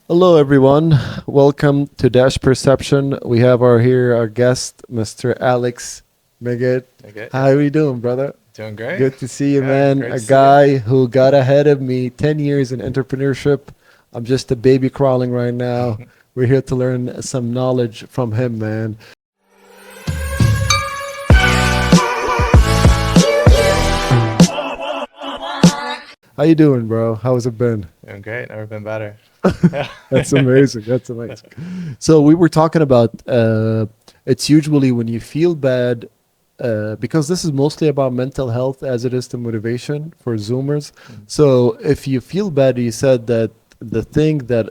Hello, everyone. Welcome to Dash Perception. We have our guest, Mr. Alex Migit. Okay. How are you doing, brother? Doing great. Good to see you, Yeah, man. great A to see you. guy who got ahead of me, 10 years in entrepreneurship. I'm just a baby crawling right now. We're here to learn some knowledge from him, man. How you doing, bro? How's it been? Doing great. Never been better. Yeah. That's amazing. That's amazing. So we were talking about it's usually when you feel bad, because this is mostly about mental health as it is to motivation for Zoomers. So if you feel bad, you said that the thing that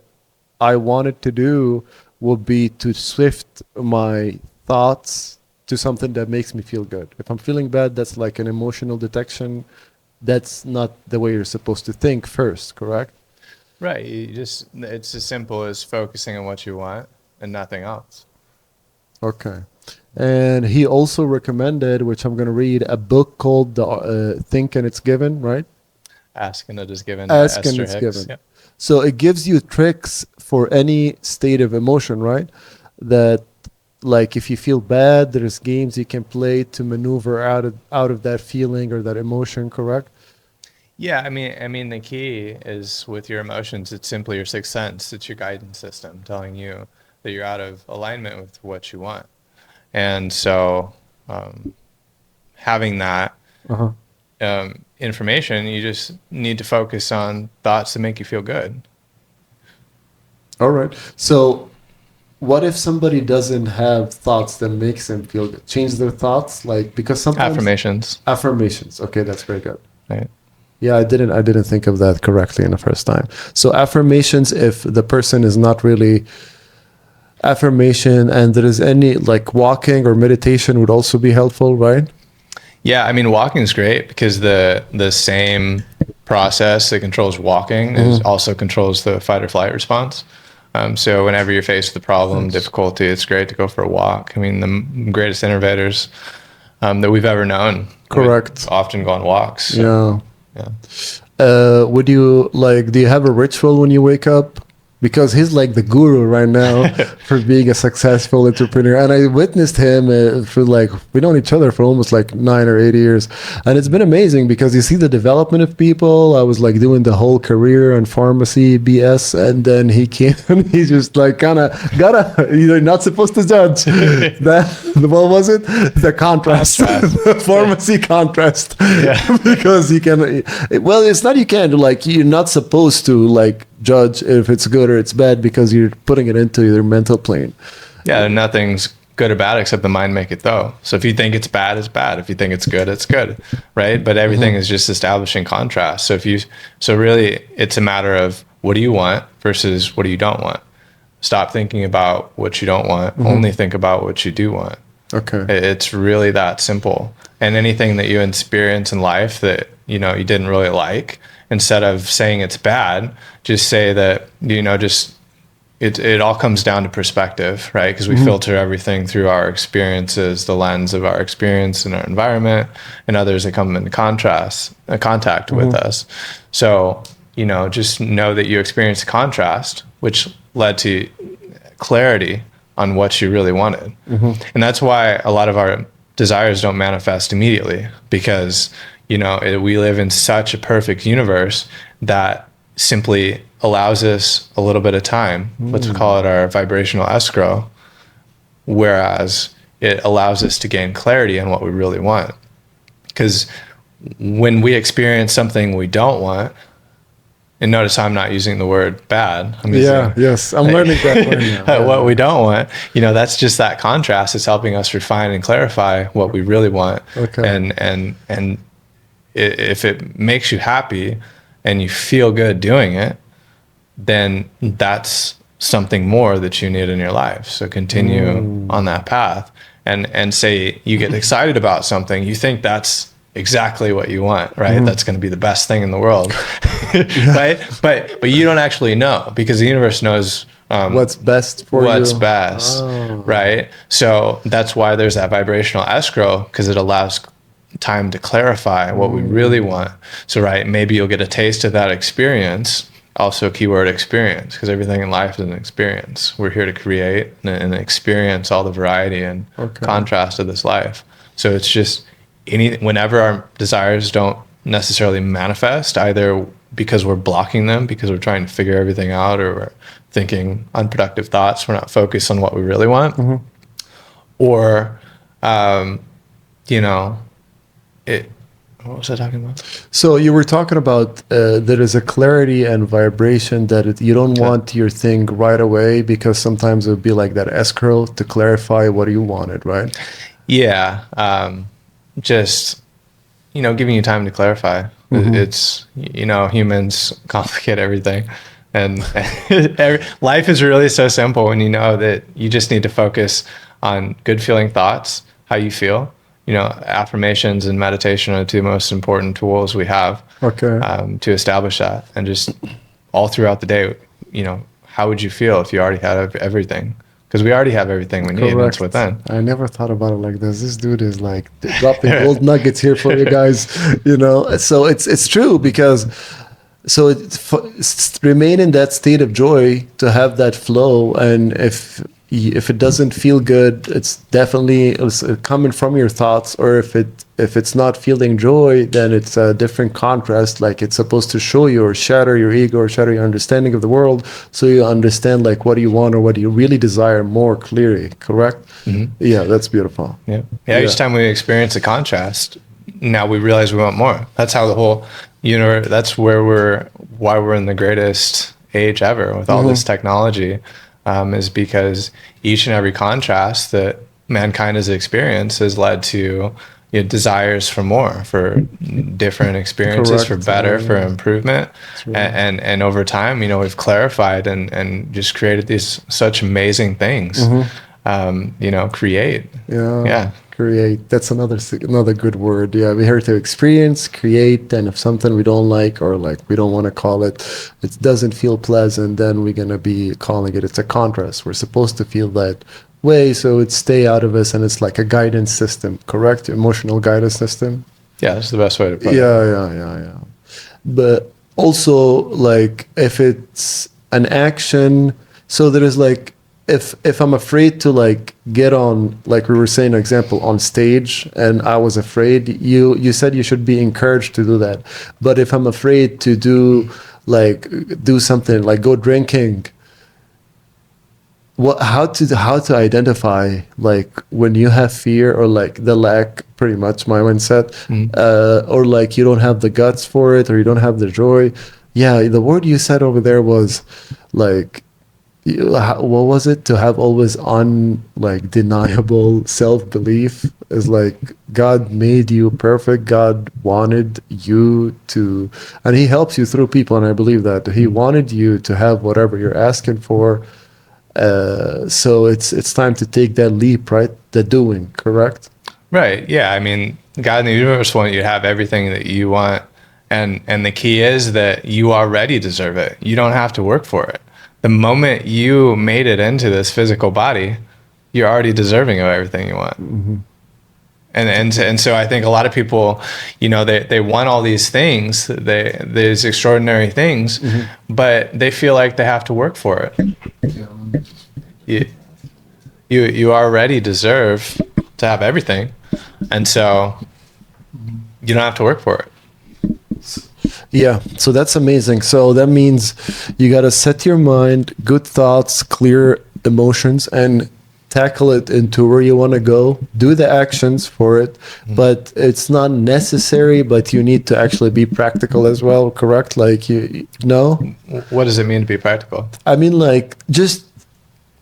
I wanted to do would be to shift my thoughts to something that makes me feel good. If I'm feeling bad, that's like an emotional detection. That's not the way you're supposed to think first, correct? Right. It's as simple as focusing on what you want and nothing else. Okay. And he also recommended, which I'm going to read, a book called Think and It's Given, right? Ask and it is given. Ask and Esther It's Hicks. Given. Yeah. So it gives you tricks for any state of emotion, right? That, like, if you feel bad, there's games you can play to maneuver out of that feeling or that emotion, correct? Yeah. I mean, the key is with your emotions, it's simply your sixth sense. It's your guidance system telling you that you're out of alignment with what you want. And so, having that Uh-huh. information, you just need to focus on thoughts that make you feel good. All right. So what if somebody doesn't have thoughts that makes them feel good? Change their thoughts, like, because sometimes Affirmations. affirmations. Okay, that's very good. Right. Yeah, I didn't think of that correctly in the first time. So affirmations, if the person is not really affirmation and there is any like walking or meditation would also be helpful, right? Yeah, I mean, walking is great because the same process that controls walking also controls the fight or flight response. So whenever you're faced with a problem, difficulty, it's great to go for a walk. I mean, the greatest innovators that we've ever known Correct. would often go on walks. So, Yeah. yeah. Would you like, do you have a ritual when you wake up? Because he's like the guru right now for being a successful entrepreneur. And I witnessed him for like, we known each other for almost like 9 or 8 years. And it's been amazing because you see the development of people. I was like doing the whole career and pharmacy BS. And then he came and he just like kind of you're not supposed to judge. What was it? The contrast. The pharmacy contrast. Yeah. Because you can, well, it's not you can, like, you're not supposed to like judge if it's good or it's bad because you're putting it into your mental plane. Yeah, nothing's good or bad except the mind make it though. So if you think it's bad, it's bad. If you think it's good, right? But everything is just establishing contrast. So really it's a matter of what do you want versus what do you don't want. Stop thinking about what you don't want. Only think about what you do want. Okay. It's really that simple. And anything that you experience in life that, you didn't really like, instead of saying it's bad, just say that, it all comes down to perspective, right? Because we filter everything through our experiences, the lens of our experience in our environment, and others that come into contact with us. So, just know that you experienced contrast, which led to clarity on what you really wanted. And that's why a lot of our desires don't manifest immediately, because we live in such a perfect universe that simply allows us a little bit of time. Let's call it our vibrational escrow, whereas it allows us to gain clarity on what we really want. Because when we experience something we don't want, and notice how I'm not using the word bad. I'm using, Yes, I'm learning that right now. what we don't want, that's just that contrast. It's helping us refine and clarify what we really want. Okay. And if it makes you happy and you feel good doing it, then that's something more that you need in your life. So continue on that path and say you get excited about something, you think that's exactly what you want, right? That's going to be the best thing in the world, right? But you don't actually know, because the universe knows what's best for what's you. best, right? So that's why there's that vibrational escrow, because it allows time to clarify what we really want. So, right, maybe you'll get a taste of that experience also keyword experience, because everything in life is an experience. We're here to create and experience all the variety and contrast of this life. So it's just whenever our desires don't necessarily manifest, either because we're blocking them, because we're trying to figure everything out, or we're thinking unproductive thoughts, we're not focused on what we really want, or, what was I talking about? So you were talking about there is a clarity and vibration that you don't want your thing right away, because sometimes it would be like that escrow to clarify what you wanted, right? Yeah. Just, giving you time to clarify. It's, humans complicate everything. And life is really so simple when you know that you just need to focus on good feeling thoughts, how you feel. Affirmations and meditation are the two most important tools we have to establish that. And just all throughout the day, how would you feel if you already had everything? Because we already have everything we need. It's within. I never thought about it like this. This dude is like dropping gold nuggets here for you guys. So it's true, because it's remain in that state of joy, to have that flow. And if it doesn't feel good, it's definitely coming from your thoughts. Or if it's not feeling joy, then it's a different contrast. Like it's supposed to show you or shatter your ego or shatter your understanding of the world, so you understand like what you want or what you really desire more clearly. Correct? Yeah, that's beautiful. Yeah. Each time we experience a contrast, now we realize we want more. That's how the whole universe. That's why we're in the greatest age ever with all this technology. Is because each and every contrast that mankind has experienced has led to desires for more, for different experiences, for better, for improvement. And over time, we've clarified and just created these such amazing things. Create. Yeah. Create. That's another good word. Yeah, we're here to experience, create, and if something we don't like, or like we don't want to call it doesn't feel pleasant, then we're gonna be calling it's a contrast. We're supposed to feel that way, so it stay out of us, and it's like a guidance system, correct? Emotional guidance system. Yeah, that's the best way to put it. Yeah. But also, like, if it's an action, so there is like, if I'm afraid to like get on, like we were saying, example, on stage, and I was afraid, you said you should be encouraged to do that. But if I'm afraid to do something like go drinking, how to identify like when you have fear, or like the lack, pretty much my mindset, or like you don't have the guts for it, or you don't have the joy. Yeah, the word you said over there was like, what was it? To have always undeniable self-belief is like God made you perfect. God wanted you to, and He helps you through people. And I believe that He wanted you to have whatever you're asking for. So it's time to take that leap, right? The doing, correct? Right. Yeah. I mean, God in the universe wants you to have everything that you want. And the key is that you already deserve it. You don't have to work for it. The moment you made it into this physical body, you're already deserving of everything you want. And so I think a lot of people, they want all these things, these extraordinary things, but they feel like they have to work for it. You already deserve to have everything, and so you don't have to work for it. Yeah, so that's amazing. So that means you got to set your mind, good thoughts, clear emotions, and tackle it into where you want to go. Do the actions for it, but it's not necessary, but you need to actually be practical as well, correct? Like, What does it mean to be practical? I mean, like, just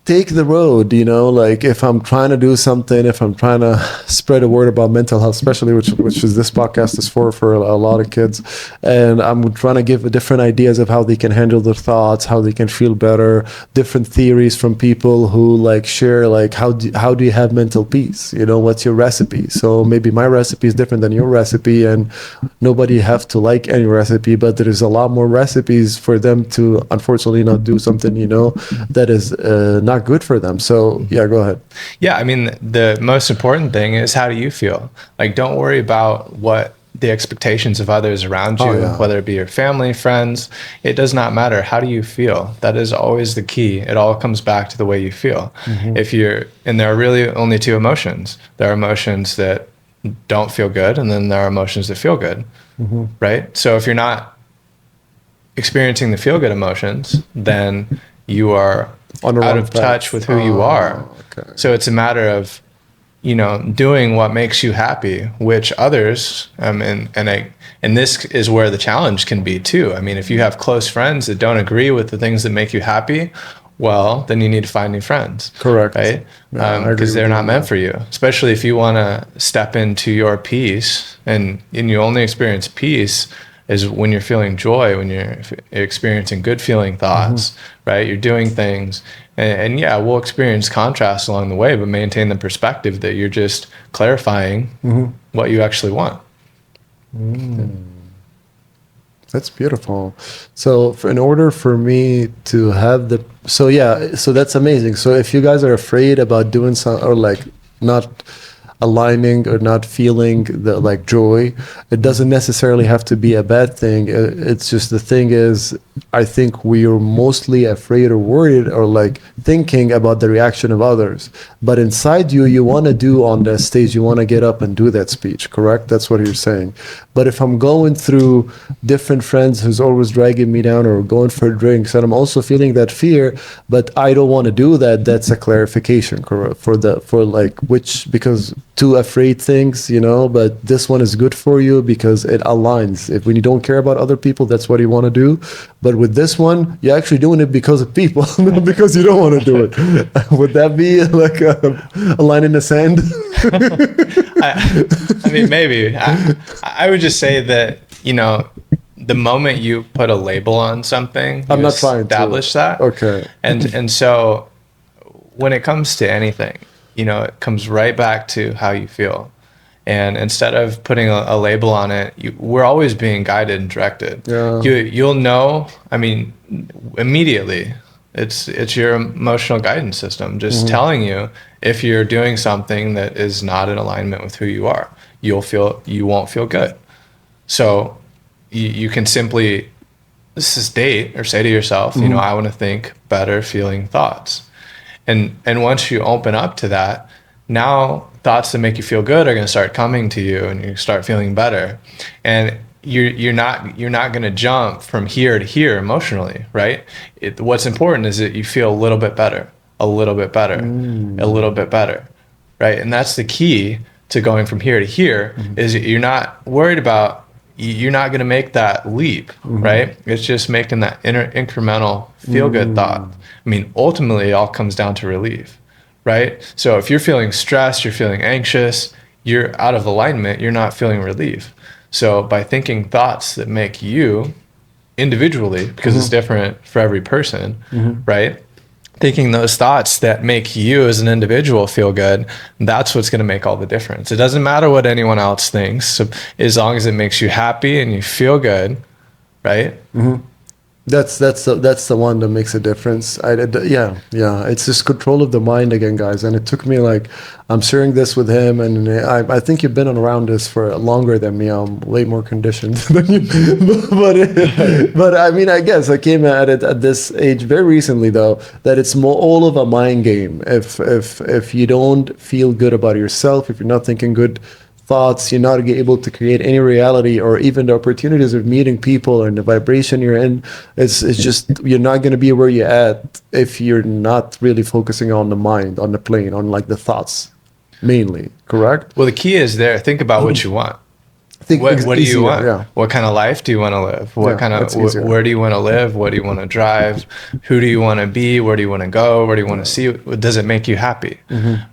take the road, like if I'm trying to do something, if I'm trying to spread a word about mental health, especially which is this podcast is for a lot of kids, and I'm trying to give different ideas of how they can handle their thoughts, how they can feel better, different theories from people who like share like how do you have mental peace, what's your recipe? So maybe my recipe is different than your recipe, and nobody have to like any recipe, but there is a lot more recipes for them to unfortunately not do something that is not good for them. So yeah, go ahead. Yeah, I mean, the most important thing is, how do you feel? Like, don't worry about what the expectations of others around you, whether it be your family, friends, it does not matter. How do you feel? That is always the key. It all comes back to the way you feel. And there are really only two emotions. There are emotions that don't feel good, and then there are emotions that feel good, right? So if you're not experiencing the feel good emotions, then you are out of touch with who you are. Okay. So it's a matter of, doing what makes you happy, which others, and this is where the challenge can be too. I mean, if you have close friends that don't agree with the things that make you happy, well, then you need to find new friends. Correct. Right? Because they're not meant for you, especially if you want to step into your peace, and you only experience peace is when you're feeling joy, when you're experiencing good feeling thoughts, right? You're doing things. And yeah, we'll experience contrast along the way, but maintain the perspective that you're just clarifying what you actually want. That's beautiful. So in order for me to have so that's amazing. So if you guys are afraid about doing something, or like not aligning or not feeling the like joy, it doesn't necessarily have to be a bad thing. It's just, the thing is, I think we are mostly afraid or worried or like thinking about the reaction of others. But inside you want to do on that stage, you want to get up and do that speech, correct? That's what you're saying. But if I'm going through different friends who's always dragging me down, or going for drinks, and I'm also feeling that fear, but I don't want to do that, that's a clarification, correct? Because two afraid things, but this one is good for you because it aligns. When you don't care about other people, that's what you want to do. But with this one, you're actually doing it because of people, not because you don't want to do it. Would that be like a line in the sand? I mean, maybe. I would just say that, the moment you put a label on something, I'm not trying to establish that. Okay. And so when it comes to anything, it comes right back to how you feel. And instead of putting a label on it, we're always being guided and directed. Yeah. You'll know, I mean, immediately. It's your emotional guidance system just telling you if you're doing something that is not in alignment with who you are. You won't feel good. So you can simply state or say to yourself, I want to think better feeling thoughts. And once you open up to that, now thoughts that make you feel good are going to start coming to you, and you start feeling better. And you're not going to jump from here to here emotionally, right? What's important is that you feel a little bit better, a little bit better, a little bit better, right? And that's the key to going from here to here, is that you're not worried about, you're not going to make that leap, right? It's just making that incremental feel-good thought. I mean, ultimately, it all comes down to relief, right? So if you're feeling stressed, you're feeling anxious, you're out of alignment, you're not feeling relief. So by thinking thoughts that make you individually, because it's different for every person, right? Thinking those thoughts that make you as an individual feel good, that's what's going to make all the difference. It doesn't matter what anyone else thinks, so as long as it makes you happy and you feel good, right? That's the one that makes a difference. Yeah. It's just control of the mind again, guys. And it took me I'm sharing this with him, and I think you've been around this for longer than me. I'm way more conditioned than you. but I mean, I guess I came at it at this age very recently, though, that it's more all of a mind game. If you don't feel good about yourself, if you're not thinking good thoughts, you're not able to create any reality, or even the opportunities of meeting people and the vibration you're in. It's just, you're not going to be where you're at if you're not really focusing on the mind, on the plane, on like the thoughts mainly, correct? Well, the key is there. Think about what you want. What do you want? Yeah. What kind of life do you want to live? Where do you want to live? What do you want to drive? Who do you want to be? Where do you want to go? Where do you want to see? Does it make you happy?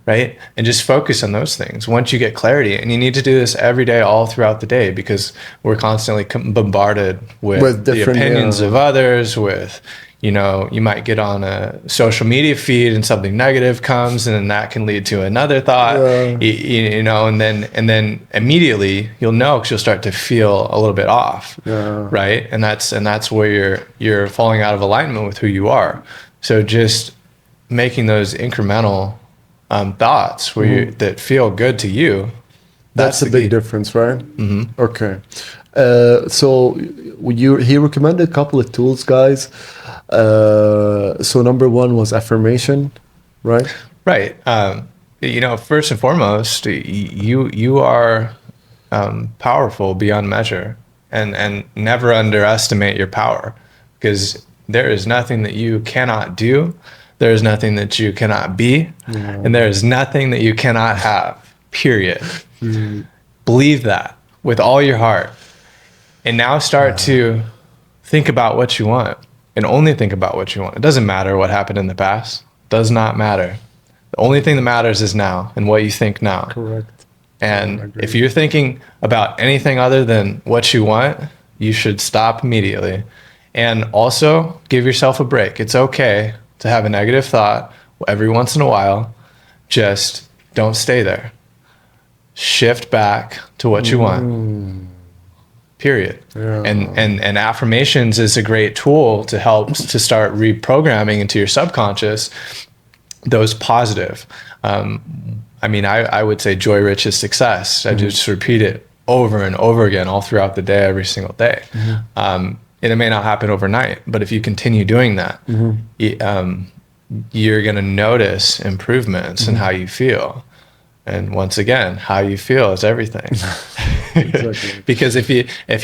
Right? And just focus on those things. Once you get clarity, and you need to do this every day, all throughout the day, because we're constantly bombarded with the opinions of others, with, you might get on a social media feed and something negative comes, and then that can lead to another thought, and then immediately you'll know, because you'll start to feel a little bit off, right? And that's where you're falling out of alignment with who you are. So just making those incremental thoughts that feel good to you, That's a the big key. difference, right? Mm-hmm. Okay. So he recommended a couple of tools, guys. So number one was affirmation, right? Right. First and foremost, you are powerful beyond measure, and never underestimate your power, because there is nothing that you cannot do, there is nothing that you cannot be, and there is nothing that you cannot have. Period. Believe that with all your heart, and now start to think about what you want, and only think about what you want. It doesn't matter what happened in the past. It does not matter. The only thing that matters is now and what you think now. Correct. And if you're thinking about anything other than what you want, you should stop immediately. And also give yourself a break. It's okay to have a negative thought every once in a while. Just don't stay there. Shift back to what you want. Period. Yeah. And affirmations is a great tool to help to start reprogramming into your subconscious those positive. I would say joy rich is success. I just repeat it over and over again all throughout the day, every single day. And it may not happen overnight, but if you continue doing that, you're going to notice improvements in how you feel. And once again, how you feel is everything. Exactly. Because if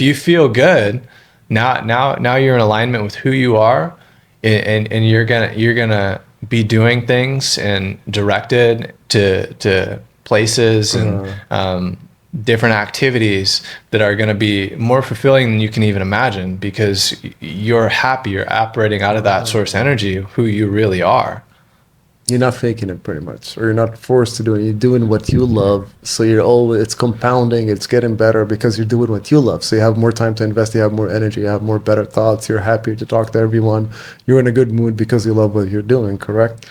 you feel good, now you're in alignment with who you are, and you're gonna be doing things and directed to places and different activities that are going to be more fulfilling than you can even imagine, because you're happy, you're operating out of that source energy, who you really are. You're not faking it, pretty much, or you're not forced to do it. You're doing what you love, so it's compounding, it's getting better because you're doing what you love. So you have more time to invest, you have more energy, you have more better thoughts, you're happier to talk to everyone, you're in a good mood because you love what you're doing. Correct,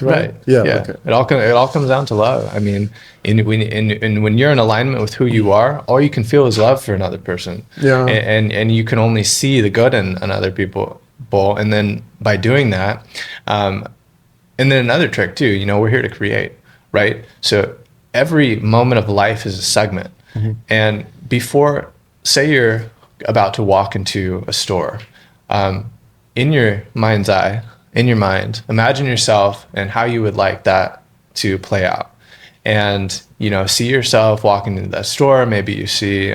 right? Yeah. Okay. It all comes down to love. I mean, when you're in alignment with who you are, all you can feel is love for another person. Yeah. And you can only see the good in other people, and then by doing that. And then another trick too, we're here to create, right? So every moment of life is a segment. And say you're about to walk into a store, in your mind's eye, in your mind, imagine yourself and how you would like that to play out. And, see yourself walking into that store. Maybe you see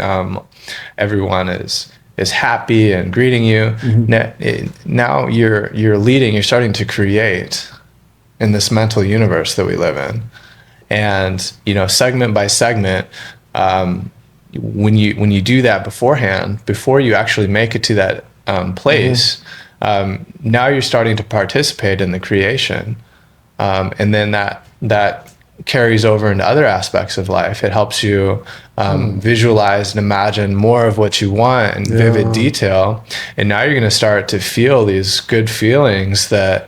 everyone is happy and greeting you. Now you're leading, you're starting to create in this mental universe that we live in. And segment by segment, when you do that beforehand, before you actually make it to that place, now you're starting to participate in the creation, and then that carries over into other aspects of life. It helps you visualize and imagine more of what you want in vivid detail, and now you're going to start to feel these good feelings that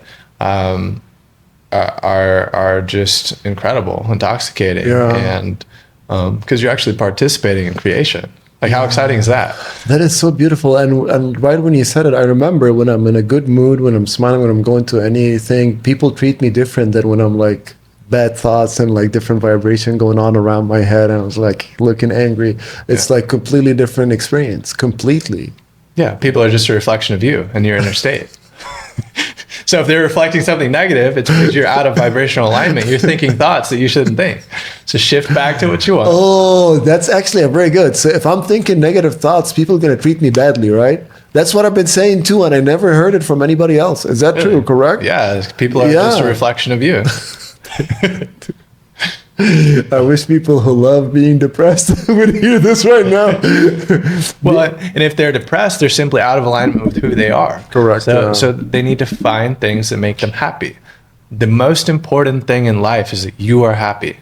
are just incredible, intoxicating, and because you're actually participating in creation. Like, how exciting is that? That is so beautiful. And right when you said it, I remember when I'm in a good mood, when I'm smiling, when I'm going to anything, people treat me different than when I'm like bad thoughts and like different vibration going on around my head, and I was like looking angry. It's like completely different experience, completely. Yeah, people are just a reflection of you and your inner state. So if they're reflecting something negative, it's because you're out of vibrational alignment. You're thinking thoughts that you shouldn't think. So shift back to what you want. Oh, that's actually a very good. So if I'm thinking negative thoughts, people are going to treat me badly, right? That's what I've been saying too, and I never heard it from anybody else. Is that true, correct? Yeah, people are just a reflection of you. I wish people who love being depressed would hear this right now. Well, and if they're depressed, they're simply out of alignment with who they are. Correct. So they need to find things that make them happy. The most important thing in life is that you are happy.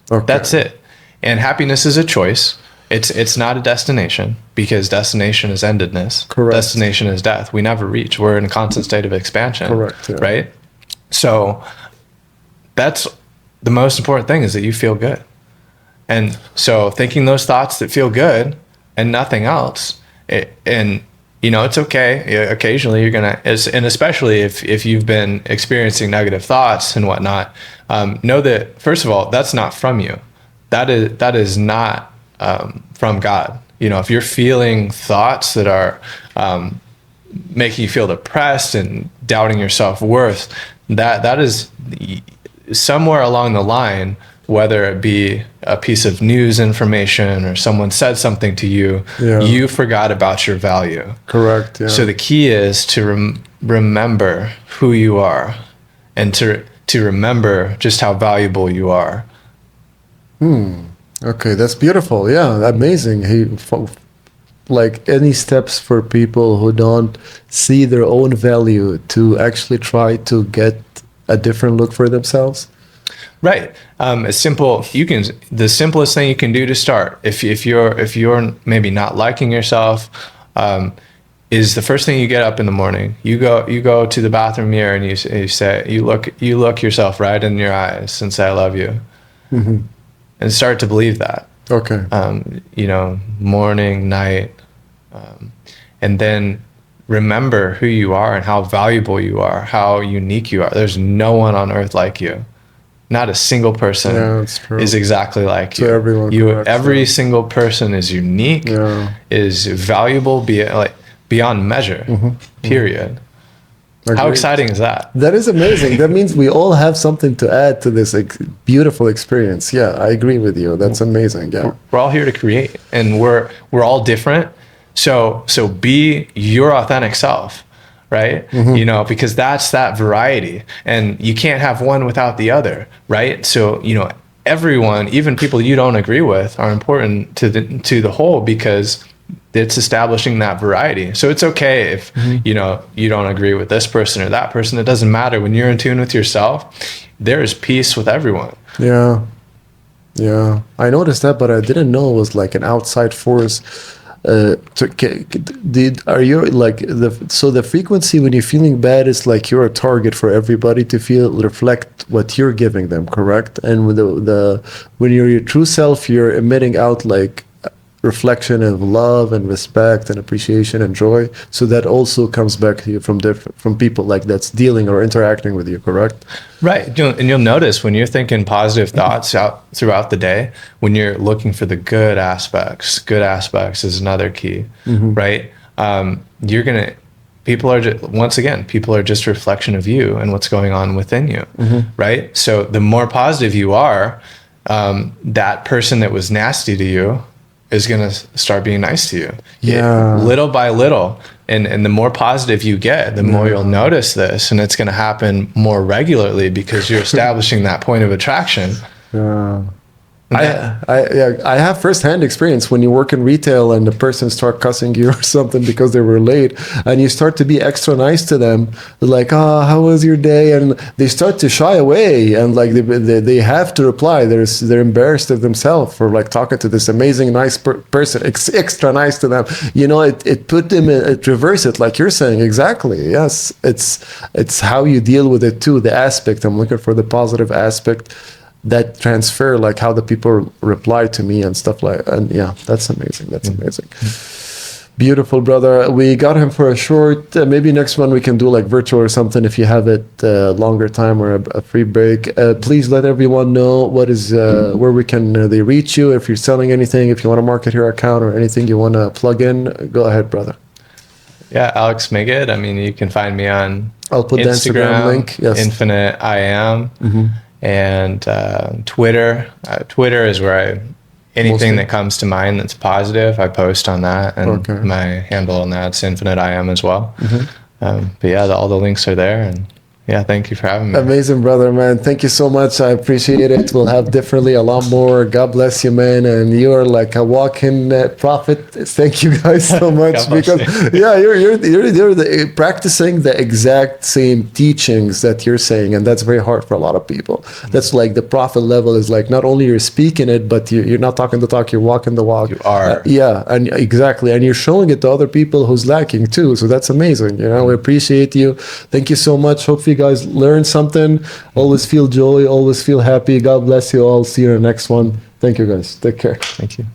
Okay. That's it. And happiness is a choice. It's not a destination, because destination is endedness. Correct. Destination is death. We never reach. We're in a constant state of expansion. Correct. Yeah. Right? So that's the most important thing, is that you feel good. And so thinking those thoughts that feel good and nothing else, it's okay. Occasionally you're going to, and especially if you've been experiencing negative thoughts and whatnot, know that, first of all, that's not from you. that is not from God. If you're feeling thoughts that are making you feel depressed and doubting your self-worth, that is somewhere along the line, whether it be a piece of news information or someone said something to you, you forgot about your value. Correct. Yeah. So the key is to remember who you are, and to remember just how valuable you are. Okay, that's beautiful. Yeah, amazing. Like any steps for people who don't see their own value to actually try to get a different look for themselves? Right. The simplest thing you can do to start, if you're maybe not liking yourself, is the first thing you get up in the morning. You go to the bathroom mirror and you look yourself right in your eyes and say, "I love you," and start to believe that. Okay. Morning, night, and then remember who you are and how valuable you are, how unique you are. There's no one on earth like you. Not a single person is exactly like you. Everyone every single person is unique, is valuable beyond measure. Period. How exciting is that? That is amazing. That means we all have something to add to this beautiful experience. Yeah, I agree with you. That's amazing. Yeah, we're all here to create, and we're all different. So be your authentic self, right? Because that's that variety, and you can't have one without the other, right? So everyone, even people you don't agree with, are important to the whole, because it's establishing that variety. So it's okay if you don't agree with this person or that person. It doesn't matter. When you're in tune with yourself, there is peace with everyone. Yeah, I noticed that, but I didn't know it was like an outside force. Are you like the frequency when you're feeling bad is like you're a target for everybody to reflect what you're giving them, correct? And with when you're your true self, you're emitting out like reflection of love and respect and appreciation and joy. So that also comes back to you from people like that's dealing or interacting with you, correct? Right. And you'll notice when you're thinking positive thoughts out throughout the day, when you're looking for the good aspects is another key, right? People are just a reflection of you and what's going on within you, right? So the more positive you are, that person that was nasty to you is going to start being nice to you. Little by little. And the more positive you get, the more you'll notice this. And it's going to happen more regularly because you're establishing that point of attraction. I have firsthand experience when you work in retail and the person start cussing you or something because they were late, and you start to be extra nice to them, like, how was your day? And they start to shy away, and like they have to reply. They're embarrassed of themselves for like talking to this amazing nice person, extra nice to them. It put them it reverse it, like you're saying. Exactly. Yes, it's how you deal with it too. The aspect I'm looking for, the positive aspect. That transfer, like how the people reply to me and stuff and yeah, that's amazing. That's amazing. Beautiful, brother. We got him for a short, maybe next one we can do like virtual or something if you have it longer time or a free break. Please let everyone know what is where we can they reach you. If you're selling anything, if you want to market your account or anything you want to plug in, go ahead, brother. Yeah, Alex Migit. I mean, you can find me on I'll put Instagram, the Instagram link. Yes. Infinite I am. And Twitter. Twitter is where anything that comes to mind that's positive, I post on that. And my handle on that's Infinite I am as well. But yeah, all the links are there. And yeah, thank you for having me. Amazing, brother, man. Thank you so much. I appreciate it. We'll have definitely a lot more. God bless you, man. And you are like a walking prophet. Thank you guys so much because you're practicing the exact same teachings that you're saying, and that's very hard for a lot of people. That's like the prophet level is like not only you're speaking it, but you're not talking the talk, you're walking the walk. You are. And exactly, and you're showing it to other people who's lacking too. So that's amazing. We appreciate you. Thank you so much. Hopefully, you guys learn something. Always feel joy, always feel happy. God bless you all. See you in the next one. Thank you guys. Take care. Thank you.